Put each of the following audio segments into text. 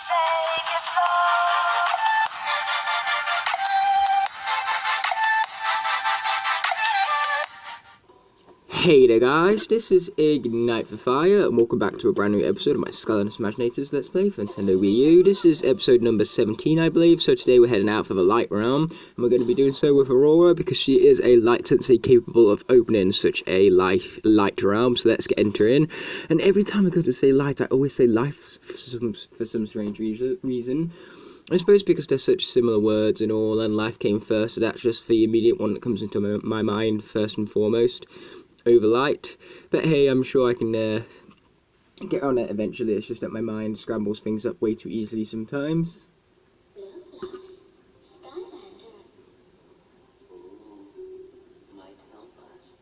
take it slow. Hey there guys, this is Ignite for Fire, and welcome back to a brand new episode of my Skylanders Imaginators Let's Play for Nintendo Wii U. This is episode number 17, I believe, so today we're heading out for the light realm, and we're going to be doing so with Aurora, because she is a light sensei capable of opening such a light realm, so let's get entering. And every time I go to say light, I always say life for some strange reason. I suppose because they're such similar words and all, and life came first, so that's just the immediate one that comes into my mind first and foremost, over light. But hey, I'm sure I can get on it eventually. It's just that my mind scrambles things up way too easily sometimes. Skylander. Might help us.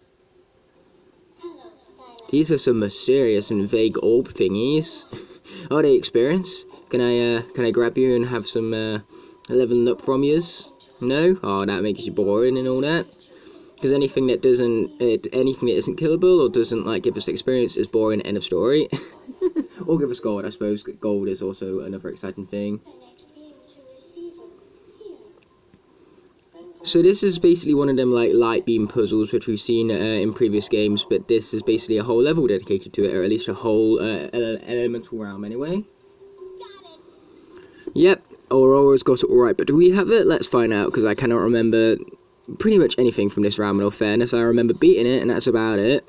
Hello, Skylander. These are some mysterious and vague orb thingies. Are they experience? Can I grab you and have some leveling up from yous? No? Oh, that makes you boring and all that. Because anything that isn't killable or doesn't like give us experience is boring. End of story. Or give us gold, I suppose. Gold is also another exciting thing. So this is basically one of them like light beam puzzles which we've seen in previous games, but this is basically a whole level dedicated to it, or at least a whole elemental realm anyway. Yep, Aurora's got it alright, but do we have it? Let's find out, because I cannot remember pretty much anything from this realm, in all fairness. I remember beating it, and that's about it.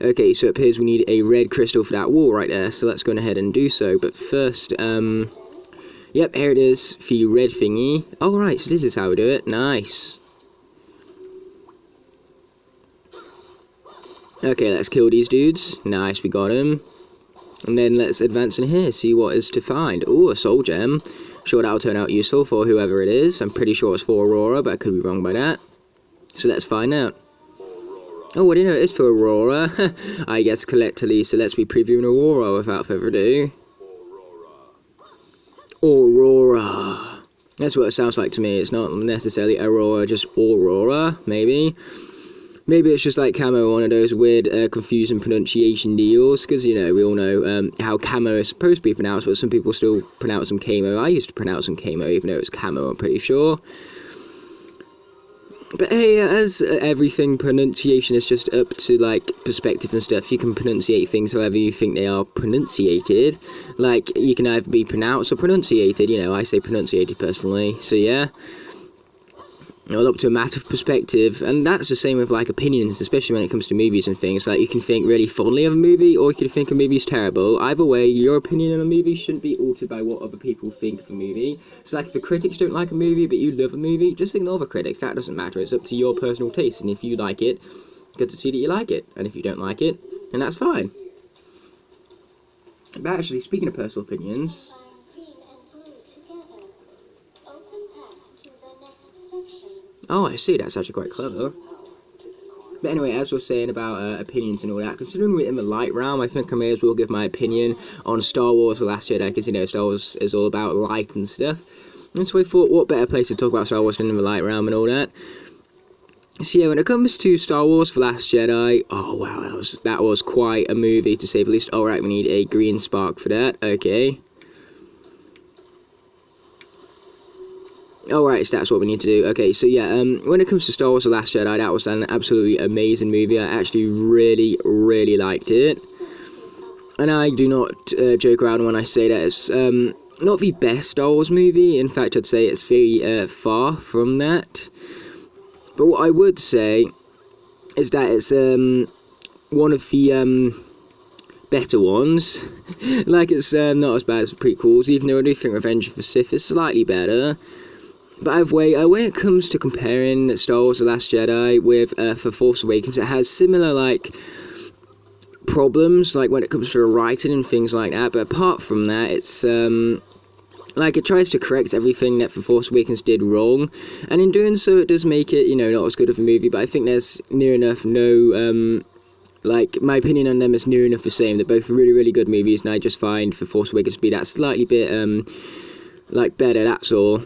Okay, so it appears we need a red crystal for that wall right there, so let's go ahead and do so. But first, yep, here it is, the red thingy. Alright, so this is how we do it. Nice. Okay, let's kill these dudes. Nice, we got him. And then let's advance in here, see what is to find. Ooh, a soul gem. Sure, that'll turn out useful for whoever it is. I'm pretty sure it's for Aurora, but I could be wrong by that. So let's find out. Oh, I didn't know it is for Aurora. I guess collectively, so let's be previewing Aurora without further ado. Aurora. That's what it sounds like to me. It's not necessarily Aurora, just Aurora, maybe. Maybe it's just like Camo, one of those weird, confusing pronunciation deals, because, you know, we all know how Camo is supposed to be pronounced, but some people still pronounce them Camo. I used to pronounce them Camo, even though it's Camo, I'm pretty sure. But hey, as everything, pronunciation is just up to, like, perspective and stuff. You can pronunciate things however you think they are pronunciated. Like, you can either be pronounced or pronunciated, you know, I say pronunciated personally, so yeah. All up to a matter of perspective, and that's the same with like opinions, especially when it comes to movies and things. Like, you can think really fondly of a movie, or you can think a movie is terrible. Either way, your opinion on a movie shouldn't be altered by what other people think of a movie. So like, if the critics don't like a movie but you love a movie, just ignore the critics. That doesn't matter. It's up to your personal taste, and if you like it, good to see that you like it, and if you don't like it, then that's fine. But actually, speaking of personal opinions, oh, I see, that's actually quite clever. But anyway, as we're saying about opinions and all that, considering we're in the light realm, I think I may as well give my opinion on Star Wars The Last Jedi, because, you know, Star Wars is all about light and stuff. And so I thought, what better place to talk about Star Wars than in the light realm and all that. So yeah, when it comes to Star Wars The Last Jedi, oh wow, that was quite a movie, to say the least. Alright, we need a green spark for that, okay. Alright, so that's what we need to do. Okay, so yeah, when it comes to Star Wars The Last Jedi, that was an absolutely amazing movie. I actually really, really liked it. And I do not joke around when I say that it's not the best Star Wars movie. In fact, I'd say it's very far from that. But what I would say is that it's one of the better ones. Like, it's not as bad as the prequels, even though I do think Revenge of the Sith is slightly better. But either way, when it comes to comparing Star Wars The Last Jedi with The Force Awakens, it has similar, like, problems, like, when it comes to writing and things like that. But apart from that, it's, like, it tries to correct everything that The Force Awakens did wrong. And in doing so, it does make it, you know, not as good of a movie. But I think there's near enough like, my opinion on them is near enough the same. They're both really, really good movies, and I just find The Force Awakens to be that slightly bit, like, better, that's all.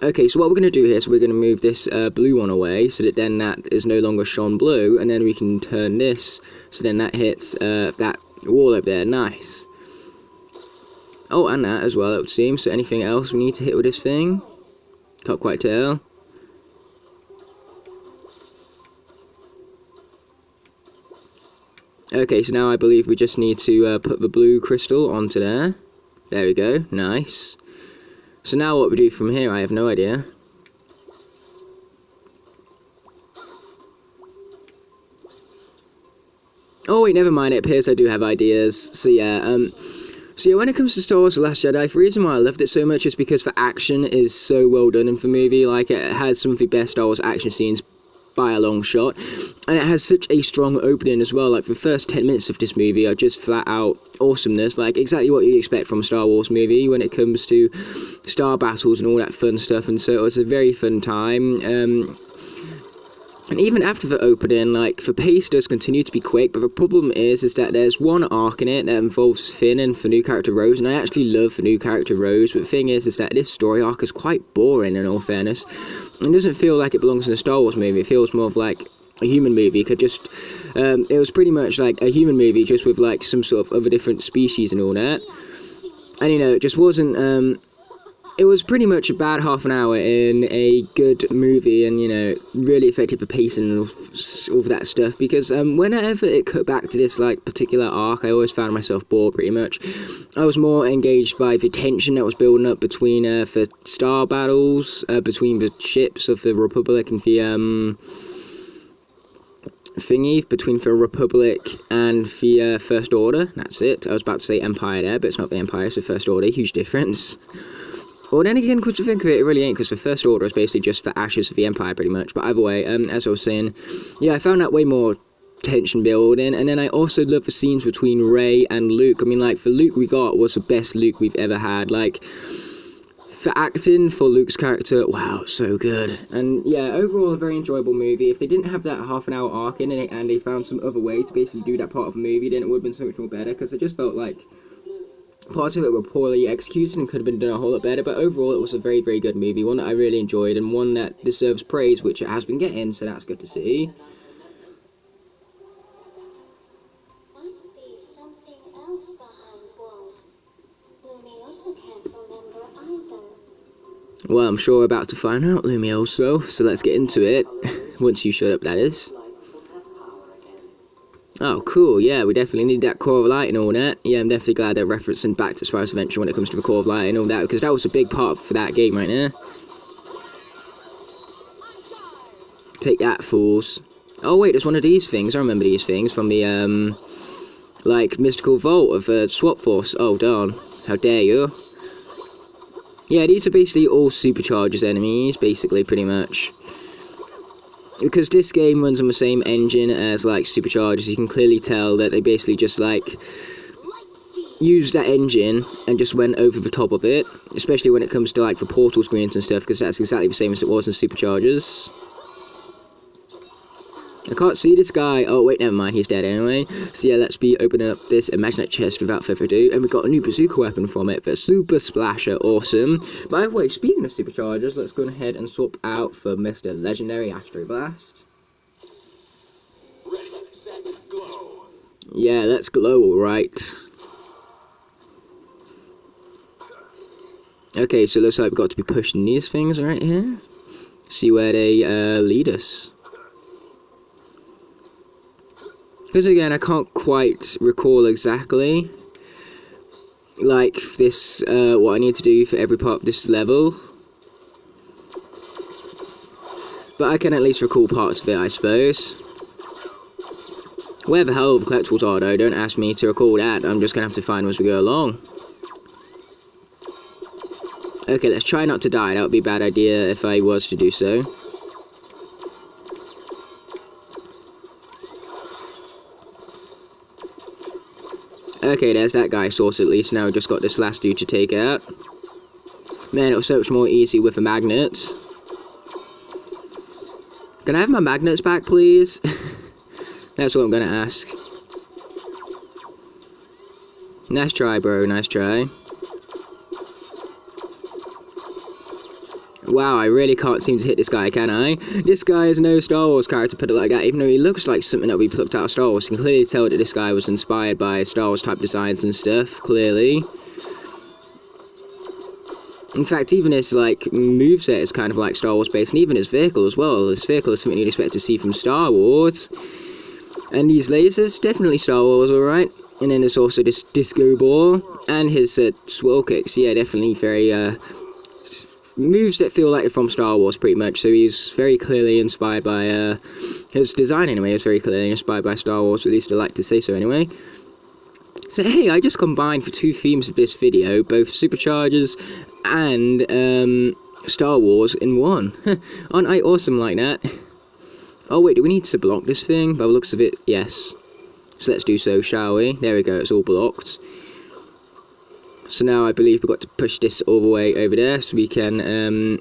Okay, so what we're going to do here is we're going to move this blue one away, so that then that is no longer shone blue, and then we can turn this, so then that hits that wall over there. Nice. Oh, and that as well, it would seem. So anything else we need to hit with this thing? Can't quite tell. Okay, so now I believe we just need to put the blue crystal onto there. There we go, nice. So now what we do from here, I have no idea. Oh wait, never mind, it appears I do have ideas. So yeah, when it comes to Star Wars The Last Jedi, the reason why I loved it so much is because the action is so well done in the movie. Like, it has some of the best Star Wars action scenes by a long shot, and it has such a strong opening as well. Like, the first 10 minutes of this movie are just flat out awesomeness, like exactly what you'd expect from a Star Wars movie when it comes to star battles and all that fun stuff. And so it was a very fun time. And even after the opening, like, the pace does continue to be quick, but the problem is that there's one arc in it that involves Finn and the new character Rose, and I actually love the new character Rose, but the thing is that this story arc is quite boring, in all fairness. It doesn't feel like it belongs in a Star Wars movie. It feels more of like a human movie. It was pretty much like a human movie, just with like some sort of other different species and all that. And you know, it just wasn't, it was pretty much about half an hour in a good movie, and you know, really affected the pacing and all of that stuff, because whenever it cut back to this like particular arc, I always found myself bored pretty much. I was more engaged by the tension that was building up between the star battles, between the ships of the Republic and the thingy, between the Republic and the First Order. That's it. I was about to say Empire there, but it's not the Empire, it's the First Order. Huge difference. Well, then again, come to think of it, it really ain't, because the First Order is basically just the ashes of the Empire, pretty much. But either way, as I was saying, yeah, I found that way more tension building. And then I also love the scenes between Rey and Luke. I mean, like, the Luke we got was the best Luke we've ever had. Like, the acting for Luke's character, wow, so good. And yeah, overall, a very enjoyable movie. If they didn't have that half an hour arc in it, and they found some other way to basically do that part of the movie, then it would have been so much more better, because I just felt like parts of it were poorly executed and could have been done a whole lot better, but overall it was a very, very good movie, one that I really enjoyed, and one that deserves praise, which it has been getting, so that's good to see. Might be something else behind walls. Lumiosa can't remember either. Well, I'm sure we're about to find out, Lumioso, so let's get into it. Once you shut up, that is. Oh, cool, yeah, we definitely need that core of light and all that. Yeah, I'm definitely glad they're referencing back to Spice Adventure when it comes to the core of light and all that, because that was a big part for that game right there. Take that, fools. Oh, wait, there's one of these things. I remember these things from the, like, mystical vault of Swap Force. Oh, darn. How dare you. Yeah, these are basically all Superchargers enemies, basically, pretty much. Because this game runs on the same engine as, like, Superchargers, you can clearly tell that they basically just, like, used that engine and just went over the top of it. Especially when it comes to, like, the portal screens and stuff, because that's exactly the same as it was in Superchargers. I can't see this guy. Oh, wait, never mind. He's dead anyway. So, yeah, let's be opening up this Imaginate chest without further ado. And we got a new bazooka weapon from it. The Super Splasher. Awesome. By the way, speaking of Superchargers, let's go ahead and swap out for Mr. Legendary Astro Blast. Ready, set, glow. Yeah, let's glow, alright. Okay, so looks like we've got to be pushing these things right here. See where they lead us. Because again, I can't quite recall exactly, like, this, what I need to do for every part of this level. But I can at least recall parts of it, I suppose. Where the hell the collectibles are, though, don't ask me to recall that. I'm just going to have to find them as we go along. Okay, let's try not to die. That would be a bad idea if I was to do so. Okay, there's that guy sorted at least. Now we've just got this last dude to take out. Man, it was so much more easy with the magnets. Can I have my magnets back, please? That's what I'm gonna ask. Nice try, bro. Nice try. Wow, I really can't seem to hit this guy, can I? This guy is no Star Wars character, put it like that, even though he looks like something that would be plucked out of Star Wars. You can clearly tell that this guy was inspired by Star Wars type designs and stuff, clearly. In fact, even his like moveset is kind of like Star Wars based, and even his vehicle as well. His vehicle is something you'd expect to see from Star Wars. And these lasers, definitely Star Wars, alright. And then there's also this disco ball, and his swirl kicks, yeah, definitely very, moves that feel like they're from Star Wars, pretty much. So he's very clearly inspired by, his design anyway is very clearly inspired by Star Wars, at least I like to say so anyway. So hey, I just combined for two themes of this video, both Superchargers and, Star Wars in one. Aren't I awesome like that? Oh wait, do we need to block this thing? By the looks of it, yes. So let's do so, shall we? There we go, it's all blocked. So now I believe we've got to push this all the way over there so we can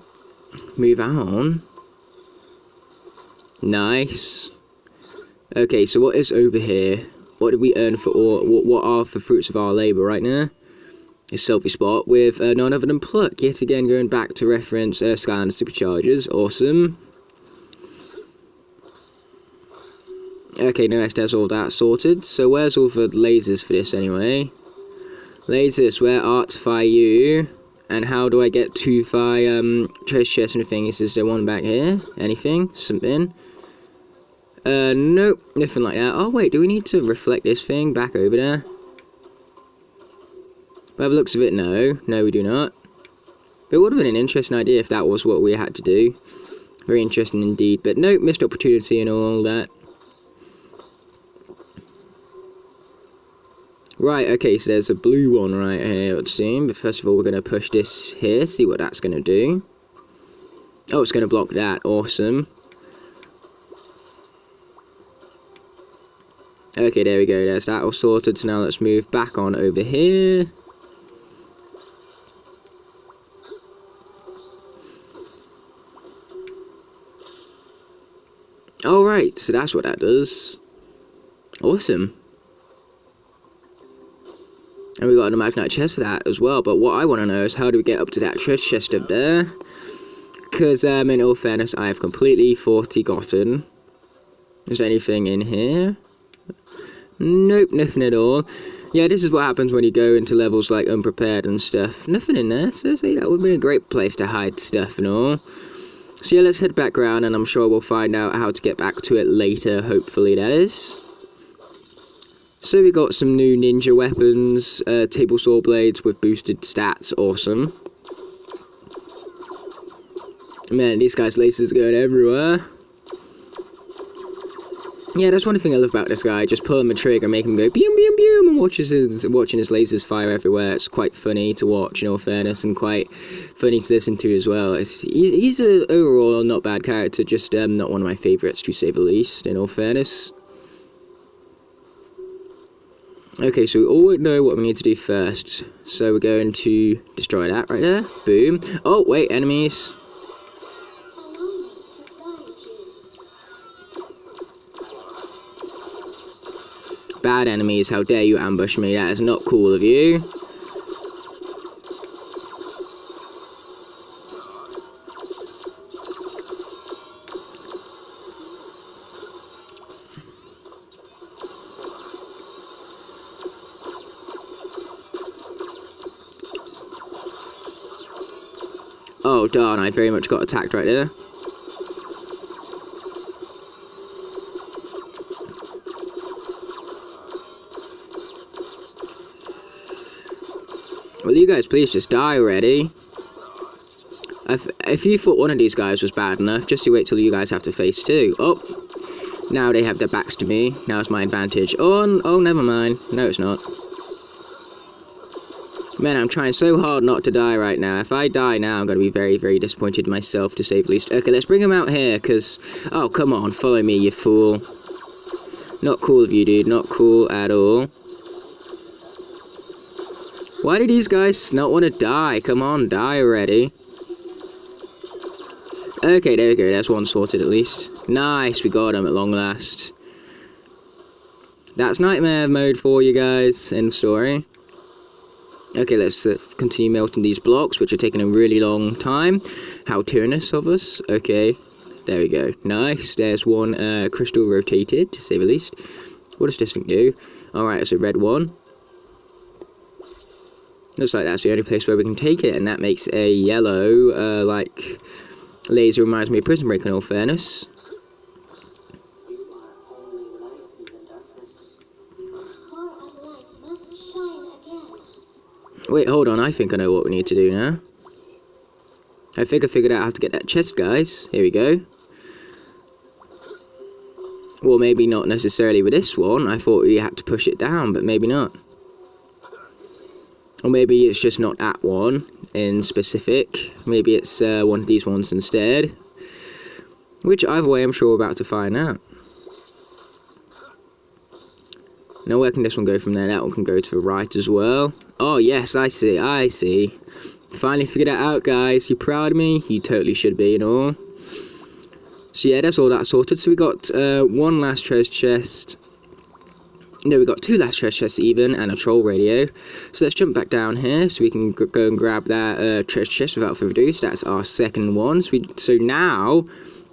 move on. Nice. Okay, so what is over here? What did we earn for all? What are the fruits of our labour right now? A selfie spot with none other than Pluck. Yet again, going back to reference Skylanders Superchargers. Awesome. Okay, nice, there's all that sorted. So where's all the lasers for this anyway? Lasers, where artify you? And how do I get to the treasure chest and things? Is there one back here? Anything? Something? Nope, nothing like that. Oh wait, do we need to reflect this thing back over there? By the looks of it, no. No, we do not. But it would have been an interesting idea if that was what we had to do. Very interesting indeed. But nope, missed opportunity and all that. Right, okay, so there's a blue one right here, it would seem. But first of all, we're going to push this here, see what that's going to do. Oh, it's going to block that. Awesome. Okay, there we go. There's that all sorted. So now let's move back on over here. Alright, so that's what that does. Awesome. And we got an Imaginate chest for that as well. But what I want to know is how do we get up to that treasure chest up there? Because, in all fairness, I have completely forgotten. Is there anything in here? Nope, nothing at all. Yeah, this is what happens when you go into levels like unprepared and stuff. Nothing in there. Seriously, that would be a great place to hide stuff and all. So yeah, let's head back around and I'm sure we'll find out how to get back to it later, hopefully that is. So we got some new ninja weapons, table saw blades with boosted stats, awesome. Man, these guys' lasers going everywhere. Yeah, that's one thing I love about this guy, just pulling the trigger, make him go boom, boom, boom, and watching his lasers fire everywhere. It's quite funny to watch, in all fairness, and quite funny to listen to as well. He's a overall not bad character, just not one of my favourites, to say the least, in all fairness. Okay, so we all know what we need to do first. So we're going to destroy that right there. Boom. Oh, wait, enemies. Bad enemies, how dare you ambush me, that is not cool of you. Oh darn, I very much got attacked right there. Will you guys please just die already? If you thought one of these guys was bad enough, just you wait till you guys have to face two. Oh, now they have their backs to me. Now it's my advantage. Oh, never mind. No, it's not. Man, I'm trying so hard not to die right now. If I die now, I'm going to be very, very disappointed in myself, to say the least. Okay, let's bring him out here, because... Oh, come on, follow me, you fool. Not cool of you, dude. Not cool at all. Why do these guys not want to die? Come on, die already. Okay, there we go. There's one sorted at least. Nice, we got him at long last. That's nightmare mode for you guys. End of story. Okay, let's continue melting these blocks, which are taking a really long time. How tyrannous of us. Okay, there we go. Nice. There's one crystal rotated, to say the least. What does this thing do? Alright, it's a red one. Looks like that's the only place where we can take it, and that makes a yellow, like, laser. Reminds me of Prison Break, in all fairness. You are only light in the darkness. Core of light must shine again. Wait, hold on, I think I know what we need to do now. I think I figured out how to get that chest, guys. Here we go. Well, maybe not necessarily with this one. I thought we had to push it down, but maybe not. Or maybe it's just not that one in specific. Maybe it's one of these ones instead. Which, either way, I'm sure we're about to find out. Now, where can this one go from there? That one can go to the right as well. Oh, yes, I see, I see. Finally figured it out, guys. You proud of me? You totally should be, and all. So, yeah, that's all that sorted. So, we got one last treasure chest. No, we got two last treasure chests even, and a troll radio. So let's jump back down here so we can go and grab that treasure chest without further ado. So that's our second one. So now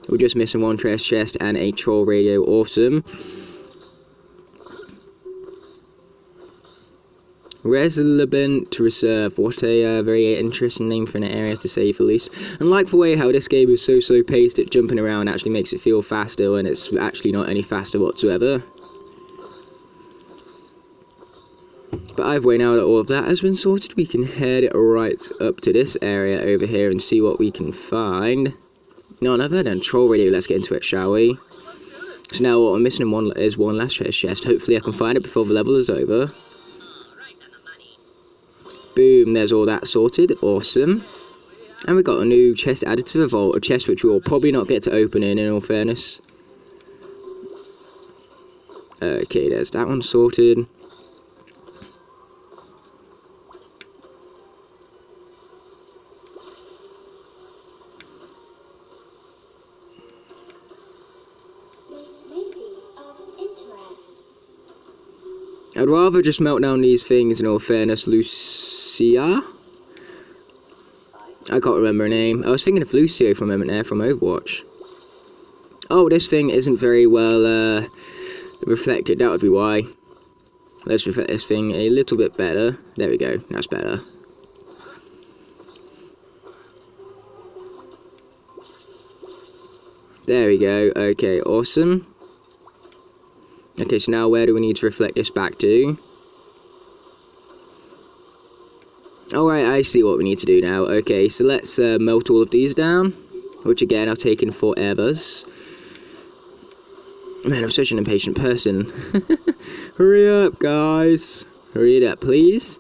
we're just missing one treasure chest and a troll radio. Awesome. Resilient Reserve. What a very interesting name for an area, to say the least. And like the way how this game is so slow paced, it jumping around actually makes it feel faster, and it's actually not any faster whatsoever. But either way, now that all of that has been sorted, we can head right up to this area over here and see what we can find. No, another then troll radio. Let's get into it, shall we? So now what I'm missing in one is one last treasure chest. Hopefully I can find it before the level is over. Boom, there's all that sorted. Awesome. And we got a new chest added to the vault. A chest which we will probably not get to open in all fairness. Okay, there's that one sorted. I'd rather just melt down these things in all fairness. Lucia? I can't remember her name. I was thinking of Lucio for a moment there from Overwatch. Oh, this thing isn't very well reflected. That would be why. Let's reflect this thing a little bit better. There we go. That's better. There we go. Okay, awesome. Okay, so now where do we need to reflect this back to? Alright, I see what we need to do now. Okay, so let's melt all of these down, which again are taking forevers. Man, I'm such an impatient person. Hurry up, guys. Hurry it up, please.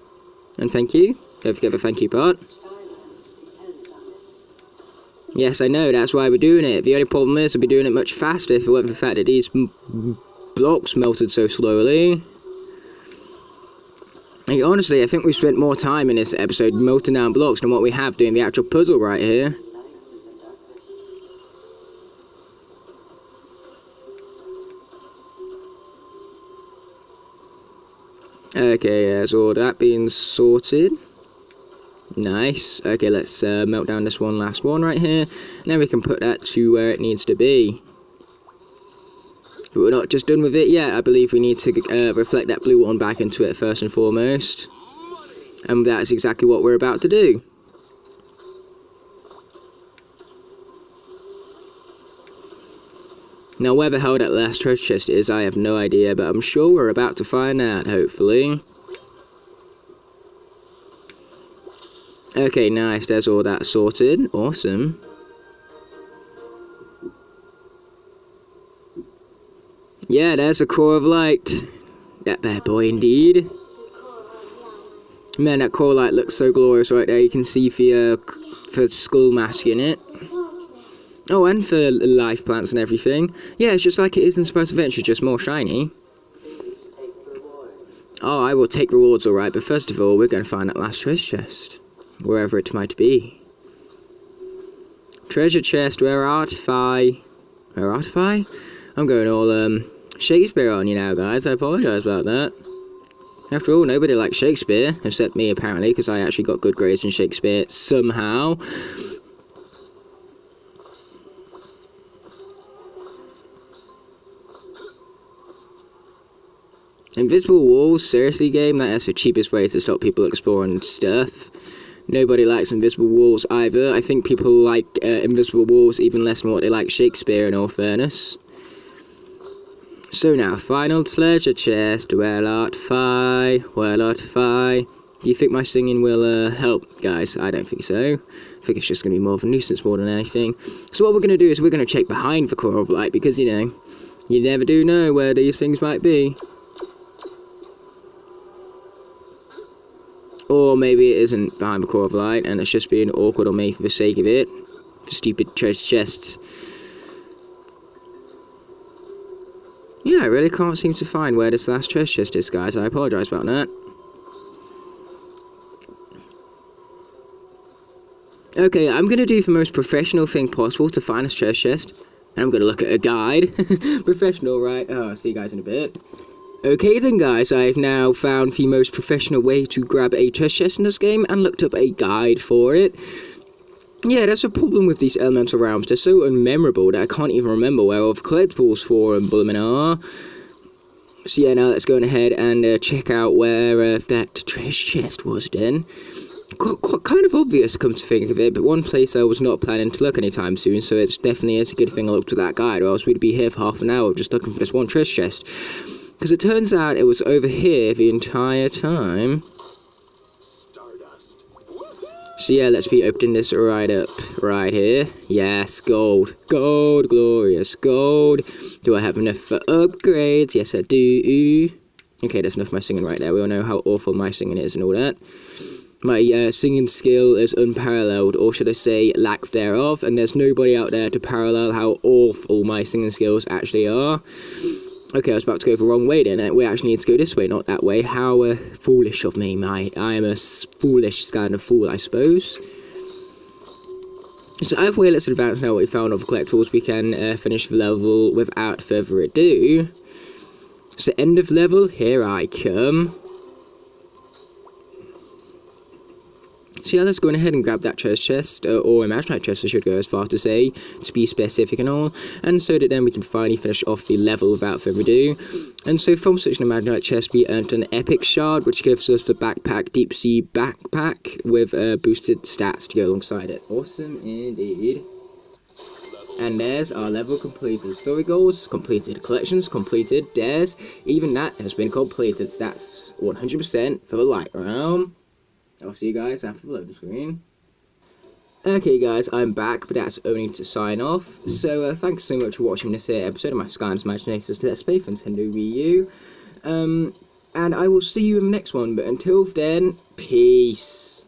And thank you. Don't forget the thank you part. Yes, I know, that's why we're doing it. The only problem is we'd be doing it much faster if it weren't for the fact that these blocks melted so slowly. Like, honestly, I think we spent more time in this episode melting down blocks than what we have doing the actual puzzle right here. Okay, there's all that being sorted. Nice. Okay, let's melt down this one last one right here. And then we can put that to where it needs to be. But we're not just done with it yet. I believe we need to reflect that blue one back into it first and foremost. And that's exactly what we're about to do. Now, where the hell that last treasure chest is, I have no idea, but I'm sure we're about to find out, hopefully. Okay, nice, there's all that sorted. Awesome. Yeah, there's a core of light. That bad boy indeed. Man, that core light looks so glorious right there. You can see the skull mask in it. Oh, and for life plants and everything. Yeah, it's just like it is in Spice Adventure, just more shiny. Oh, I will take rewards, alright, but first of all, we're going to find that last treasure chest. Wherever it might be. Treasure chest, where art fi? Where art fi? I'm going all, Shakespeare on you now, guys. I apologise about that. After all, nobody likes Shakespeare, except me, apparently, because I actually got good grades in Shakespeare somehow. Invisible walls, seriously game? That's the cheapest way to stop people exploring stuff. Nobody likes invisible walls either. I think people like invisible walls even less than what they like Shakespeare, in all fairness. So now, final treasure chest. Where art fi? Where art fi? Do you think my singing will help, guys? I don't think so. I think it's just going to be more of a nuisance more than anything. So what we're going to do is we're going to check behind the core of light, because, you know, you never do know where these things might be. Or maybe it isn't behind the core of light, and it's just being awkward on me for the sake of it. For stupid treasure chests. Yeah, I really can't seem to find where this last treasure chest is, guys. I apologise about that. Okay, I'm going to do the most professional thing possible to find this treasure chest. And I'm going to look at a guide. Professional, right? Oh, I'll see you guys in a bit. Okay then, guys, I've now found the most professional way to grab a treasure chest in this game and looked up a guide for it. Yeah, that's a problem with these elemental realms. They're so unmemorable that I can't even remember where all the collectibles for them are. So yeah, now let's go ahead and check out where that treasure chest was then. Quite kind of obvious, come to think of it, but one place I was not planning to look anytime soon, so it definitely is a good thing I looked at that guide, or else we'd be here for half an hour just looking for this one treasure chest. Because it turns out it was over here the entire time. Stardust. So yeah, let's be opening this right up, right here. Yes, gold. Gold, glorious gold. Do I have enough for upgrades? Yes, I do. Okay, there's enough of my singing right there. We all know how awful my singing is and all that. My singing skill is unparalleled, or should I say lack thereof, and there's nobody out there to parallel how awful my singing skills actually are. Okay, I was about to go the wrong way then. We actually need to go this way, not that way. How foolish of me. I am a foolish kind of fool, I suppose. So either way, let's advance now what we found of collectibles. We can finish the level without further ado. So end of level, here I come. So yeah, let's go ahead and grab that treasure chest, or Imaginators chest I should go as far to say, to be specific and all, and so that then we can finally finish off the level without further ado. And so from such an Imaginators chest we earned an epic shard, which gives us the backpack, deep sea backpack, with boosted stats to go alongside it. Awesome indeed. And there's our level completed. Story goals completed, collections completed, there's even that has been completed. So that's 100% for the light realm. I'll see you guys after the loading screen. Okay guys, I'm back, but that's only to sign off. So thanks so much for watching this episode of my Skylanders Imaginators Let's Play for Nintendo Wii U. And I will see you in the next one, but until then, peace.